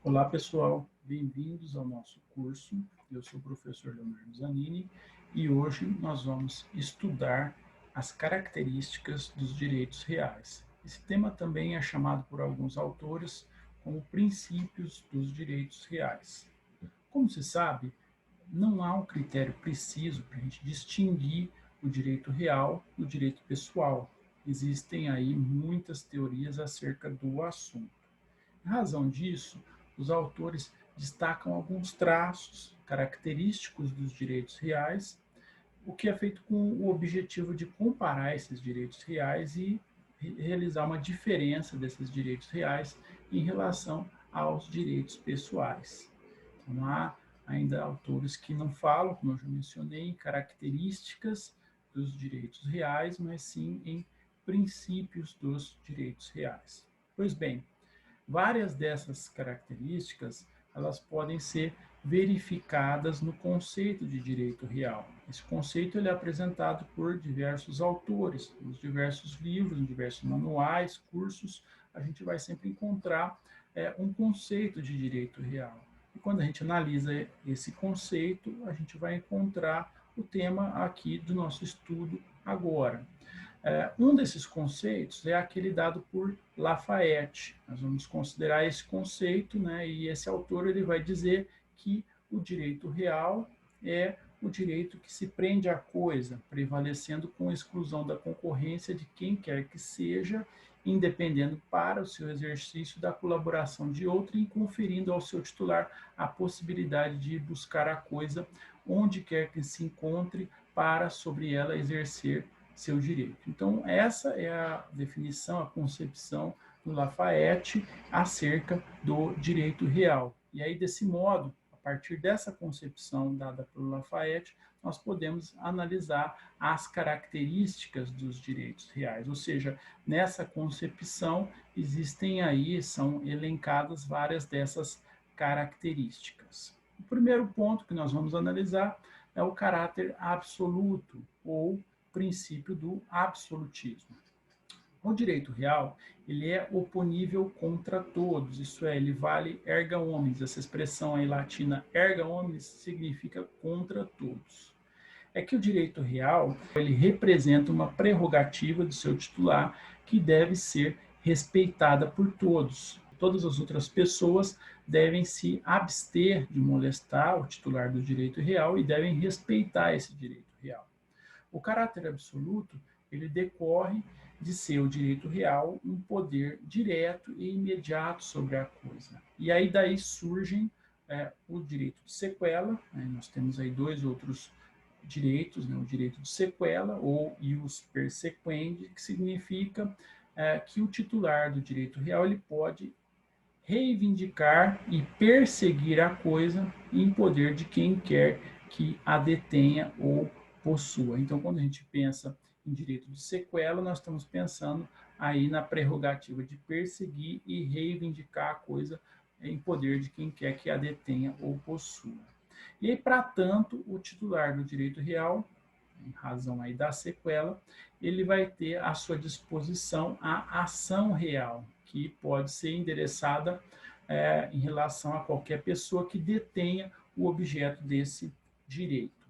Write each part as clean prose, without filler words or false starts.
Olá, pessoal. Bem-vindos ao nosso curso. Eu sou o professor Leonardo Zanini e hoje nós vamos estudar as características dos direitos reais. Esse tema também é chamado por alguns autores como princípios dos direitos reais. Como se sabe, não há um critério preciso para a gente distinguir o direito real do direito pessoal. Existem aí muitas teorias acerca do assunto. Em razão disso, os autores destacam alguns traços característicos dos direitos reais, o que é feito com o objetivo de comparar esses direitos reais e realizar uma diferença desses direitos reais em relação aos direitos pessoais. Então, há ainda autores que não falam, como eu já mencionei, em características dos direitos reais, mas sim em princípios dos direitos reais. Pois bem, várias dessas características, elas podem ser verificadas no conceito de direito real. Esse conceito ele é apresentado por diversos autores, nos diversos livros, em diversos manuais, cursos, a gente vai sempre encontrar um conceito de direito real. E quando a gente analisa esse conceito, a gente vai encontrar o tema aqui do nosso estudo agora. Um desses conceitos é aquele dado por Lafayette. Nós vamos considerar esse conceito, né, e esse autor ele vai dizer que o direito real é o direito que se prende à coisa, prevalecendo com exclusão da concorrência de quem quer que seja, independendo para o seu exercício da colaboração de outro e conferindo ao seu titular a possibilidade de buscar a coisa onde quer que se encontre para sobre ela exercer seu direito. Então, essa é a definição, a concepção do Lafayette acerca do direito real. E aí, desse modo, a partir dessa concepção dada pelo Lafayette, nós podemos analisar as características dos direitos reais, ou seja, nessa concepção existem aí, são elencadas várias dessas características. O primeiro ponto que nós vamos analisar é o caráter absoluto ou princípio do absolutismo. O direito real, ele é oponível contra todos, isso é, ele vale erga omnes, essa expressão aí latina erga omnes significa contra todos. É que o direito real, ele representa uma prerrogativa do seu titular que deve ser respeitada por todos. Todas as outras pessoas devem se abster de molestar o titular do direito real e devem respeitar esse direito real. O caráter absoluto, ele decorre de ser o direito real um poder direto e imediato sobre a coisa. E aí daí surgem o direito de sequela, né? Nós temos aí dois outros direitos, né? O direito de sequela ou ius persequendi, que significa que o titular do direito real ele pode reivindicar e perseguir a coisa em poder de quem quer que a detenha ou possua. Então, quando a gente pensa em direito de sequela, nós estamos pensando aí na prerrogativa de perseguir e reivindicar a coisa em poder de quem quer que a detenha ou possua. E aí, para tanto, o titular do direito real, em razão aí da sequela, ele vai ter à sua disposição a ação real, que pode ser endereçada em relação a qualquer pessoa que detenha o objeto desse direito.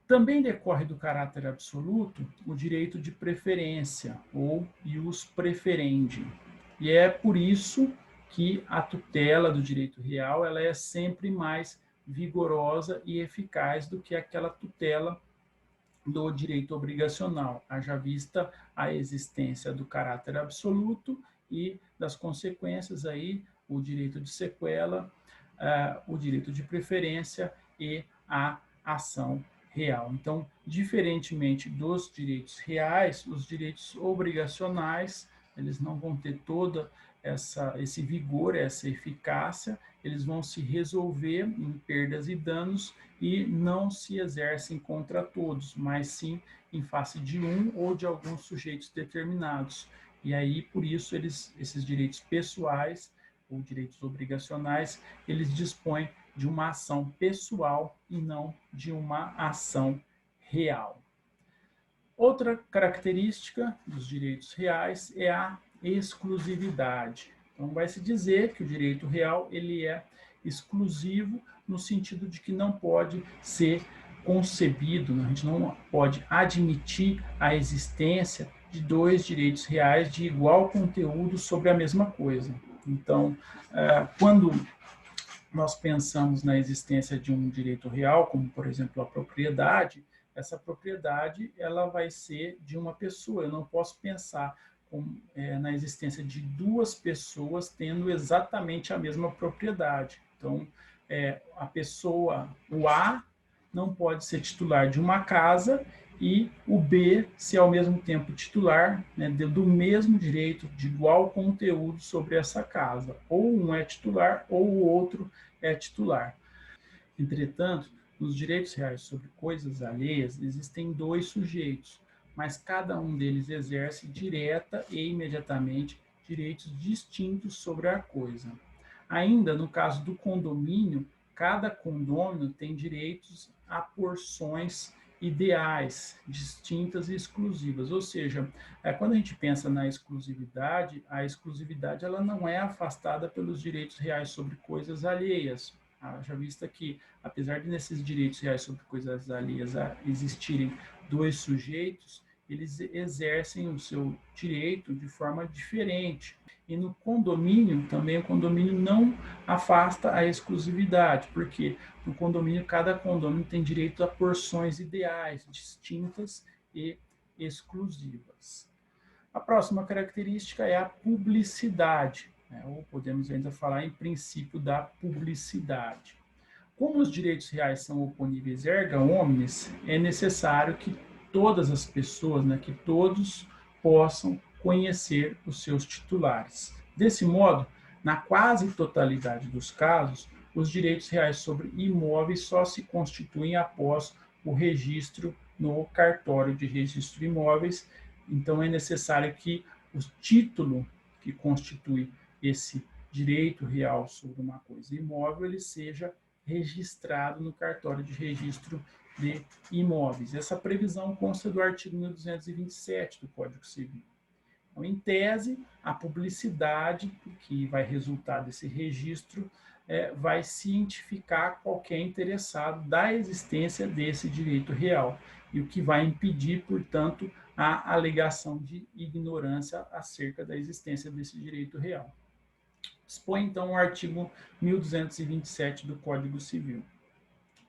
Também decorre do caráter absoluto o direito de preferência, ou ius preferendi. E é por isso que a tutela do direito real ela é sempre mais vigorosa e eficaz do que aquela tutela do direito obrigacional, haja vista a existência do caráter absoluto e das consequências aí, o direito de sequela, o direito de preferência e a ação real. Então, diferentemente dos direitos reais, os direitos obrigacionais, eles não vão ter toda esse vigor, essa eficácia, eles vão se resolver em perdas e danos e não se exercem contra todos, mas sim em face de um ou de alguns sujeitos determinados. E aí, por isso, esses direitos pessoais ou direitos obrigacionais, eles dispõem de uma ação pessoal e não de uma ação real. Outra característica dos direitos reais é a exclusividade. Então, vai se dizer que o direito real ele é exclusivo no sentido de que não pode ser concebido, a gente não pode admitir a existência de dois direitos reais de igual conteúdo sobre a mesma coisa. Então, quando nós pensamos na existência de um direito real, como por exemplo a propriedade, essa propriedade ela vai ser de uma pessoa. Eu não posso pensar na existência de duas pessoas tendo exatamente a mesma propriedade. Então, a pessoa, o A, não pode ser titular de uma casa e o B ser ao mesmo tempo titular, né, do mesmo direito, de igual conteúdo sobre essa casa. Ou um é titular ou o outro é titular. Entretanto, nos direitos reais sobre coisas alheias, existem dois sujeitos, mas cada um deles exerce direta e imediatamente direitos distintos sobre a coisa. Ainda no caso do condomínio, cada condômino tem direitos a porções ideais, distintas e exclusivas. Ou seja, quando a gente pensa na exclusividade, a exclusividade ela não é afastada pelos direitos reais sobre coisas alheias. Já vista que, apesar de nesses direitos reais sobre coisas alheias existirem dois sujeitos, eles exercem o seu direito de forma diferente. E no condomínio, também o condomínio não afasta a exclusividade, porque no condomínio, cada condomínio tem direito a porções ideais, distintas e exclusivas. A próxima característica é a publicidade, né? Ou podemos ainda falar em princípio da publicidade. Como os direitos reais são oponíveis erga omnes, é necessário que todas as pessoas, né, que todos possam conhecer os seus titulares. Desse modo, na quase totalidade dos casos, os direitos reais sobre imóveis só se constituem após o registro no cartório de registro de imóveis. Então, é necessário que o título que constitui esse direito real sobre uma coisa imóvel ele seja registrado no cartório de registro de imóveis. Essa previsão consta do artigo 1227 do Código Civil. Então, em tese, a publicidade que vai resultar desse registro vai cientificar qualquer interessado da existência desse direito real, e o que vai impedir, portanto, a alegação de ignorância acerca da existência desse direito real. Expõe, então, o artigo 1227 do Código Civil.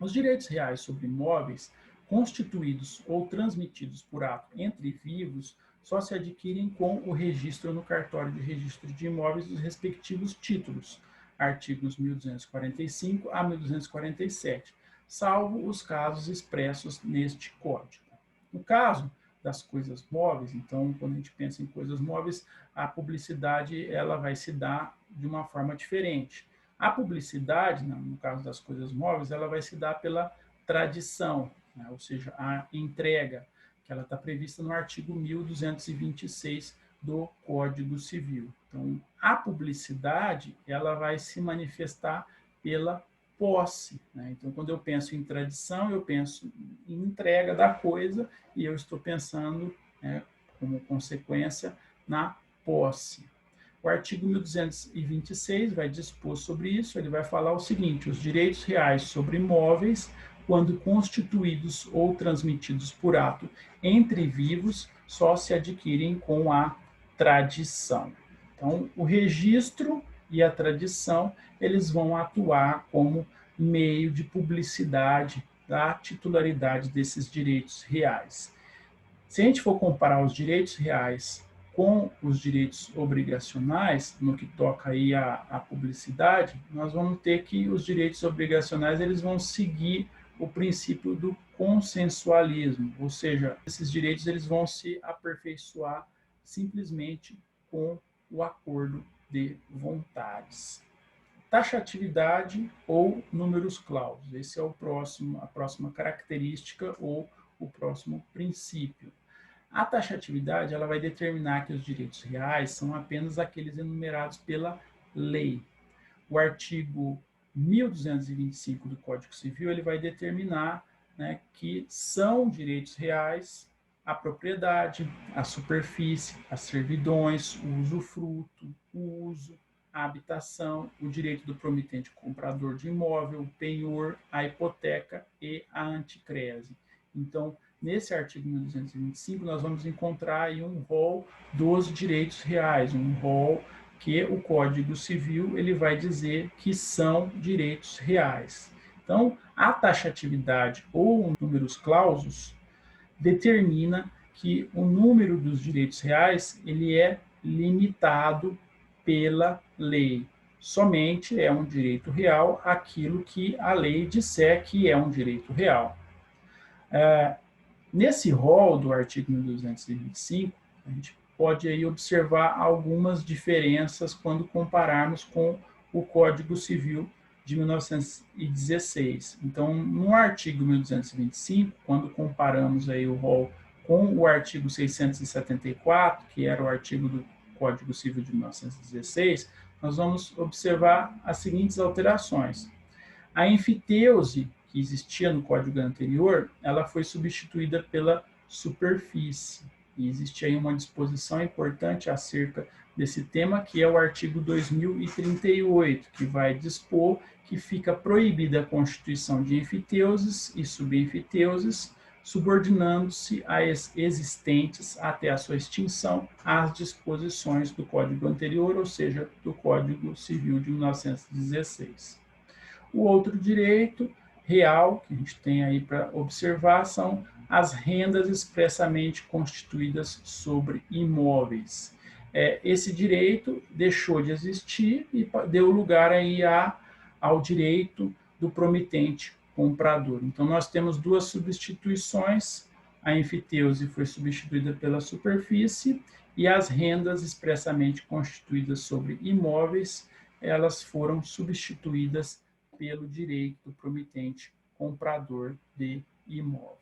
Os direitos reais sobre imóveis constituídos ou transmitidos por ato entre vivos só se adquirem com o registro no cartório de registro de imóveis dos respectivos títulos, artigos 1245 a 1247, salvo os casos expressos neste Código. No caso das coisas móveis, então, quando a gente pensa em coisas móveis, a publicidade ela vai se dar de uma forma diferente. A publicidade, no caso das coisas móveis, ela vai se dar pela tradição, né? Ou seja, a entrega, que ela está prevista no artigo 1226 do Código Civil. Então, a publicidade, ela vai se manifestar pela posse, né? Então, quando eu penso em tradição, eu penso em entrega da coisa e eu estou pensando, né, como consequência, na posse. O artigo 1226 vai dispor sobre isso, ele vai falar o seguinte: os direitos reais sobre imóveis, quando constituídos ou transmitidos por ato entre vivos, só se adquirem com a tradição. Então, o registro e a tradição, eles vão atuar como meio de publicidade da titularidade desses direitos reais. Se a gente for comparar os direitos reais com os direitos obrigacionais, no que toca aí a publicidade, nós vamos ter que os direitos obrigacionais eles vão seguir o princípio do consensualismo, ou seja, esses direitos eles vão se aperfeiçoar simplesmente com o acordo de vontades. Taxatividade ou números clausos. Esse é a próxima característica ou o próximo princípio. A taxatividade ela vai determinar que os direitos reais são apenas aqueles enumerados pela lei. O artigo 1225 do Código Civil ele vai determinar, né, que são direitos reais a propriedade, a superfície, as servidões, o usufruto, o uso, a habitação, o direito do promitente comprador de imóvel, o penhor, a hipoteca e a anticrese. Então, nesse artigo 1225, nós vamos encontrar aí um rol dos direitos reais, um rol que o Código Civil ele vai dizer que são direitos reais. Então, a taxatividade ou números clausus determina que o número dos direitos reais ele é limitado pela lei. Somente é um direito real aquilo que a lei disser que é um direito real. Nesse rol do artigo 1225, a gente pode aí observar algumas diferenças quando compararmos com o Código Civil de 1916. Então, no artigo 1225, quando comparamos aí o rol com o artigo 674, que era o artigo do Código Civil de 1916, nós vamos observar as seguintes alterações. A enfiteuse, que existia no código anterior, ela foi substituída pela superfície. E existe aí uma disposição importante acerca desse tema, que é o artigo 2038, que vai dispor que fica proibida a constituição de enfiteuses e subenfiteuses, subordinando-se às existentes até a sua extinção às disposições do Código anterior, ou seja, do Código Civil de 1916. O outro direito real que a gente tem aí para observar são as rendas expressamente constituídas sobre imóveis. Esse direito deixou de existir e deu lugar aí ao direito do promitente comprador. Então, nós temos duas substituições, a enfiteuse foi substituída pela superfície e as rendas expressamente constituídas sobre imóveis, elas foram substituídas pelo direito do promitente comprador de imóvel.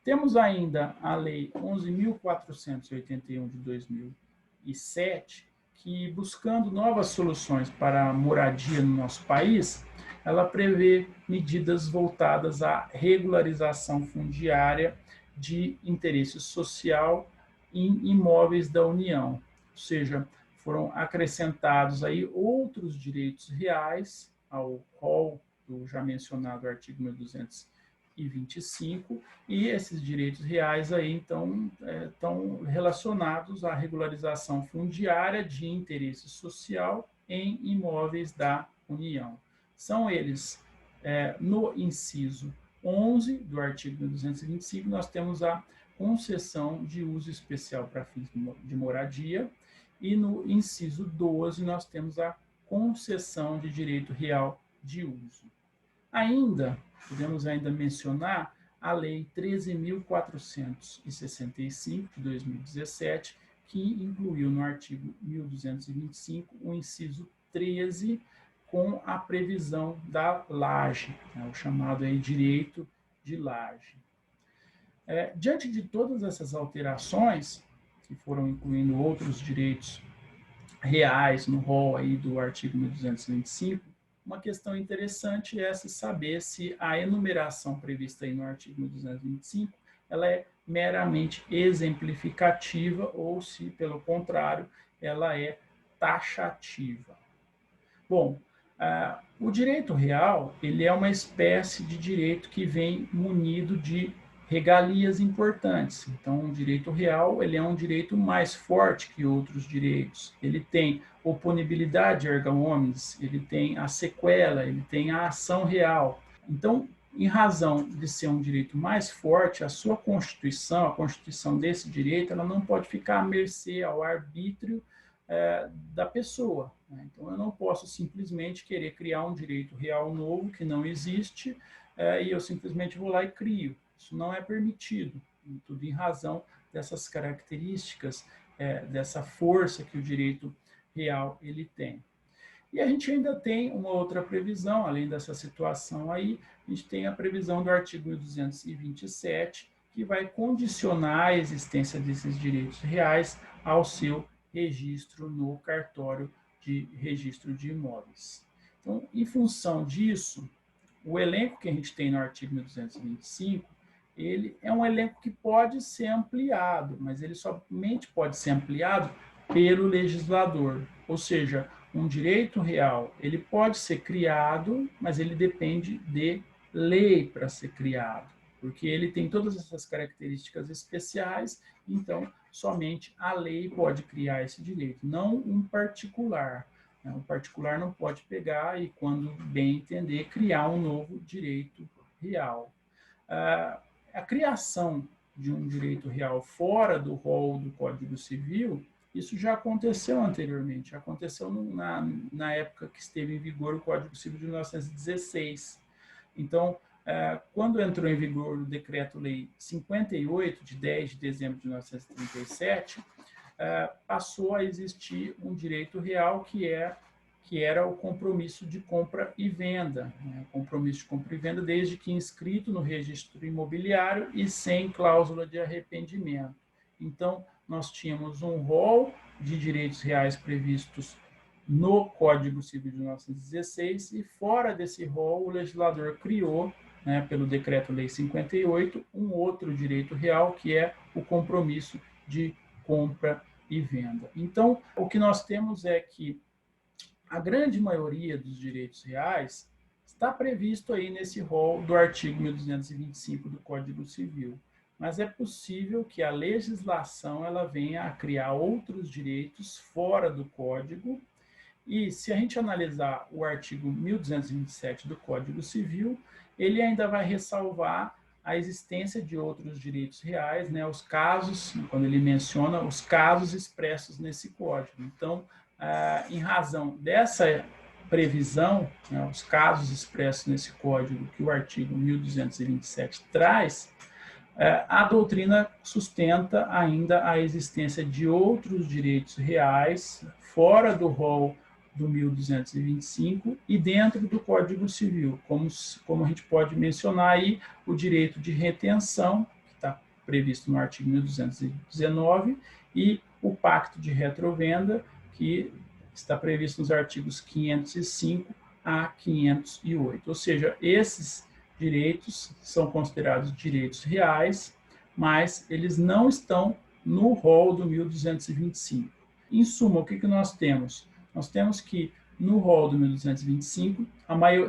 Temos ainda a Lei 11.481 de 2007, que, buscando novas soluções para a moradia no nosso país, ela prevê medidas voltadas à regularização fundiária de interesse social em imóveis da União, ou seja, foram acrescentados aí outros direitos reais ao rol do já mencionado artigo 1225, e esses direitos reais aí, então, estão relacionados à regularização fundiária de interesse social em imóveis da União. São eles, no inciso 11 do artigo 1225, nós temos a concessão de uso especial para fins de moradia, e no inciso 12 nós temos a concessão de direito real de uso. Podemos ainda mencionar a Lei 13.465, de 2017, que incluiu no artigo 1225 o inciso 13, com a previsão da laje, o chamado aí direito de laje. Diante de todas essas alterações, que foram incluindo outros direitos reais no rol aí do artigo 1225, uma questão interessante é saber se a enumeração prevista aí no artigo 1225 ela é meramente exemplificativa ou se, pelo contrário, ela é taxativa. Bom, o direito real ele é uma espécie de direito que vem munido de regalias importantes. Então, o direito real ele é um direito mais forte que outros direitos. Ele tem oponibilidade erga omnes, ele tem a sequela, ele tem a ação real. Então, em razão de ser um direito mais forte, a sua Constituição, a Constituição desse direito, ela não pode ficar à mercê, ao arbítrio da pessoa. Então, eu não posso simplesmente querer criar um direito real novo que não existe e eu simplesmente vou lá e crio. Isso não é permitido, tudo em razão dessas características, dessa força que o direito real ele tem. E a gente ainda tem uma outra previsão, além dessa situação aí, a gente tem a previsão do artigo 1227, que vai condicionar a existência desses direitos reais ao seu registro no cartório de registro de imóveis. Então, em função disso, o elenco que a gente tem no artigo 1225, ele é um elenco que pode ser ampliado, mas ele somente pode ser ampliado pelo legislador. Ou seja, um direito real, ele pode ser criado, mas ele depende de lei para ser criado, porque ele tem todas essas características especiais, então somente a lei pode criar esse direito, não um particular. O particular não pode pegar e, quando bem entender, criar um novo direito real. A criação de um direito real fora do rol do Código Civil, isso já aconteceu anteriormente, aconteceu na época que esteve em vigor o Código Civil de 1916. Então, quando entrou em vigor o Decreto-Lei 58, de 10 de dezembro de 1937, passou a existir um direito real que era o compromisso de compra e venda. Compromisso de compra e venda, desde que inscrito no registro imobiliário e sem cláusula de arrependimento. Então, nós tínhamos um rol de direitos reais previstos no Código Civil de 1916 e, fora desse rol, o legislador criou, pelo Decreto-Lei 58, um outro direito real, que é o compromisso de compra e venda. Então, o que nós temos é que a grande maioria dos direitos reais está previsto aí nesse rol do artigo 1225 do Código Civil. Mas é possível que a legislação ela venha a criar outros direitos fora do Código. E se a gente analisar o artigo 1227 do Código Civil, ele ainda vai ressalvar a existência de outros direitos reais, os casos, quando ele menciona os casos expressos nesse código. Então, em razão dessa previsão, os casos expressos nesse código que o artigo 1227 traz, a doutrina sustenta ainda a existência de outros direitos reais fora do rol do 1225 e dentro do Código Civil, como a gente pode mencionar aí o direito de retenção, que está previsto no artigo 1219, e o pacto de retrovenda, que está previsto nos artigos 505 a 508. Ou seja, esses direitos são considerados direitos reais, mas eles não estão no rol do 1225. Em suma, o que nós temos? Nós temos que, no rol do 1225,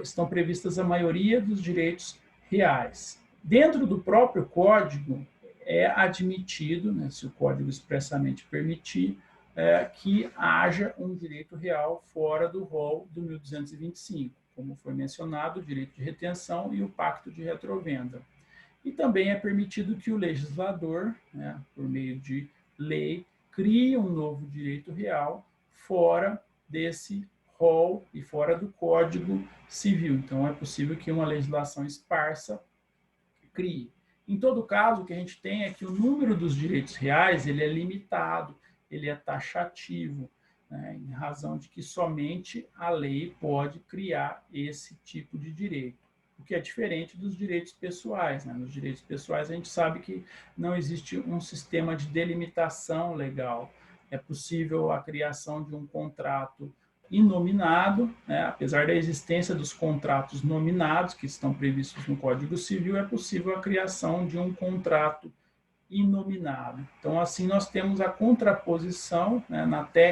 estão previstas a maioria dos direitos reais. Dentro do próprio código, é admitido, se o código expressamente permitir, que haja um direito real fora do rol do 1225, como foi mencionado, o direito de retenção e o pacto de retrovenda. E também é permitido que o legislador, por meio de lei, crie um novo direito real fora desse rol e fora do Código Civil. Então, é possível que uma legislação esparsa crie. Em todo caso, o que a gente tem é que o número dos direitos reais ele é limitado, ele é taxativo, em razão de que somente a lei pode criar esse tipo de direito, o que é diferente dos direitos pessoais. Nos direitos pessoais, a gente sabe que não existe um sistema de delimitação legal. É possível a criação de um contrato inominado, apesar da existência dos contratos nominados, que estão previstos no Código Civil, é possível a criação de um contrato inominado. Então, assim, nós temos a contraposição,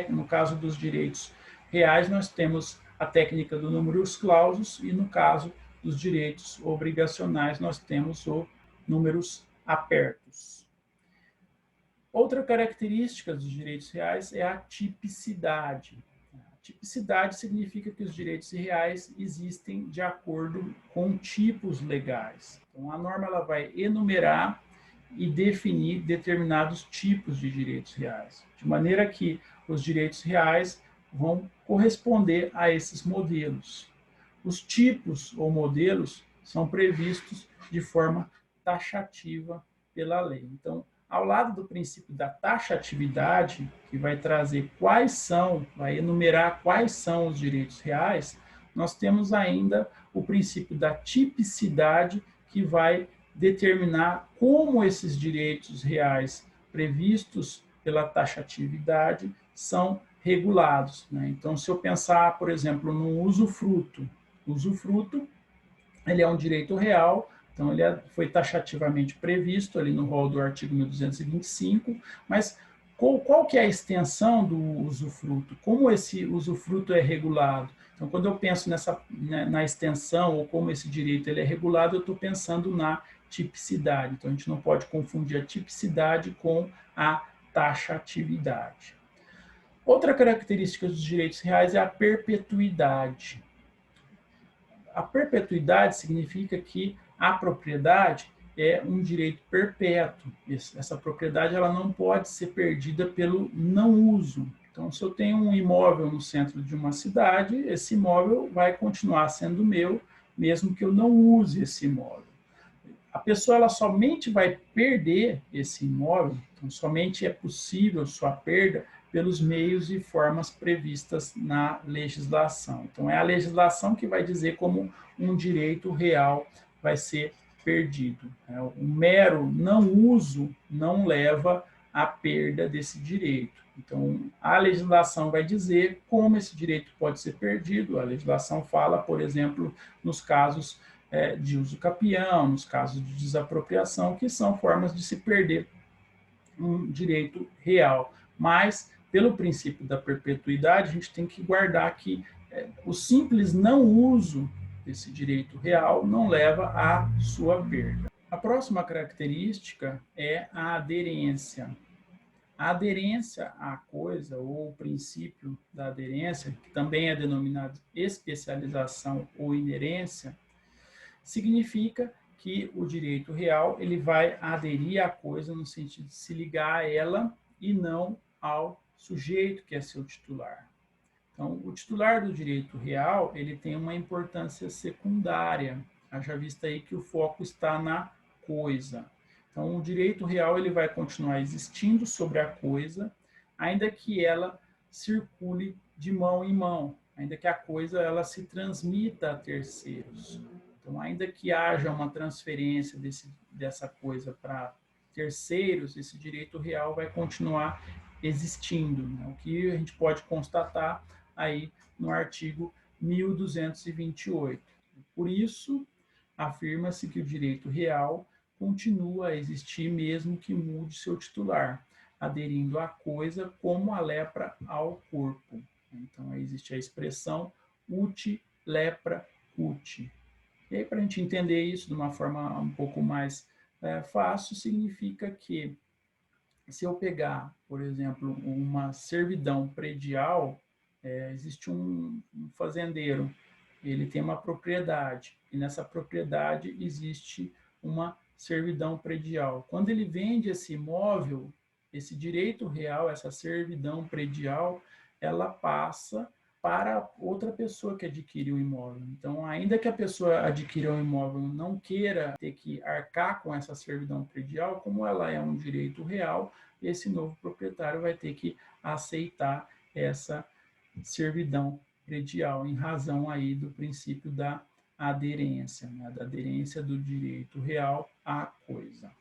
no caso dos direitos reais, nós temos a técnica do numerus clausus, e no caso dos direitos obrigacionais, nós temos o numerus apertus. Outra característica dos direitos reais é a tipicidade. A tipicidade significa que os direitos reais existem de acordo com tipos legais. Então, a norma ela vai enumerar e definir determinados tipos de direitos reais, de maneira que os direitos reais vão corresponder a esses modelos. Os tipos ou modelos são previstos de forma taxativa pela lei. Então, ao lado do princípio da taxatividade, que vai trazer vai enumerar quais são os direitos reais, nós temos ainda o princípio da tipicidade, que vai determinar como esses direitos reais previstos pela taxatividade são regulados. Então, se eu pensar, por exemplo, no usufruto, o usufruto ele é um direito real, então ele foi taxativamente previsto ali no rol do artigo 1225, mas Qual que é a extensão do usufruto? Como esse usufruto é regulado? Então, quando eu penso na extensão ou como esse direito ele é regulado, eu estou pensando na tipicidade. Então, a gente não pode confundir a tipicidade com a taxatividade. Outra característica dos direitos reais é a perpetuidade. A perpetuidade significa que a propriedade é um direito perpétuo. Essa propriedade ela não pode ser perdida pelo não uso. Então, se eu tenho um imóvel no centro de uma cidade, esse imóvel vai continuar sendo meu, mesmo que eu não use esse imóvel. A pessoa ela somente vai perder esse imóvel, então somente é possível sua perda pelos meios e formas previstas na legislação. Então é a legislação que vai dizer como um direito real vai ser perdido. O mero não uso não leva à perda desse direito. Então, a legislação vai dizer como esse direito pode ser perdido. A legislação fala, por exemplo, nos casos de uso capião, nos casos de desapropriação, que são formas de se perder um direito real. Mas, pelo princípio da perpetuidade, a gente tem que guardar que o simples não uso desse direito real não leva à sua perda. A próxima característica é a aderência. A aderência à coisa, ou o princípio da aderência, que também é denominado especialização ou inerência, significa que o direito real ele vai aderir à coisa no sentido de se ligar a ela e não ao sujeito que é seu titular. Então, o titular do direito real ele tem uma importância secundária. Haja vista aí que o foco está na coisa. Então, o direito real ele vai continuar existindo sobre a coisa, ainda que ela circule de mão em mão, ainda que a coisa ela se transmita a terceiros. Então, ainda que haja uma transferência dessa coisa para terceiros, esse direito real vai continuar existindo. Né? O que a gente pode constatar aí no artigo 1228. Por isso, afirma-se que o direito real continua a existir mesmo que mude seu titular, aderindo à coisa como a lepra ao corpo. Então, aí existe a expressão uti lepra uti. E aí, para a gente entender isso de uma forma um pouco mais fácil, significa que se eu pegar, por exemplo, uma servidão predial, existe um fazendeiro, ele tem uma propriedade, e nessa propriedade existe uma servidão predial. Quando ele vende esse imóvel, esse direito real, essa servidão predial, ela passa para outra pessoa que adquire o imóvel. Então, ainda que a pessoa adquira o imóvel não queira ter que arcar com essa servidão predial, como ela é um direito real, esse novo proprietário vai ter que aceitar essa servidão predial, em razão aí do princípio da aderência, né? Da aderência do direito real à coisa.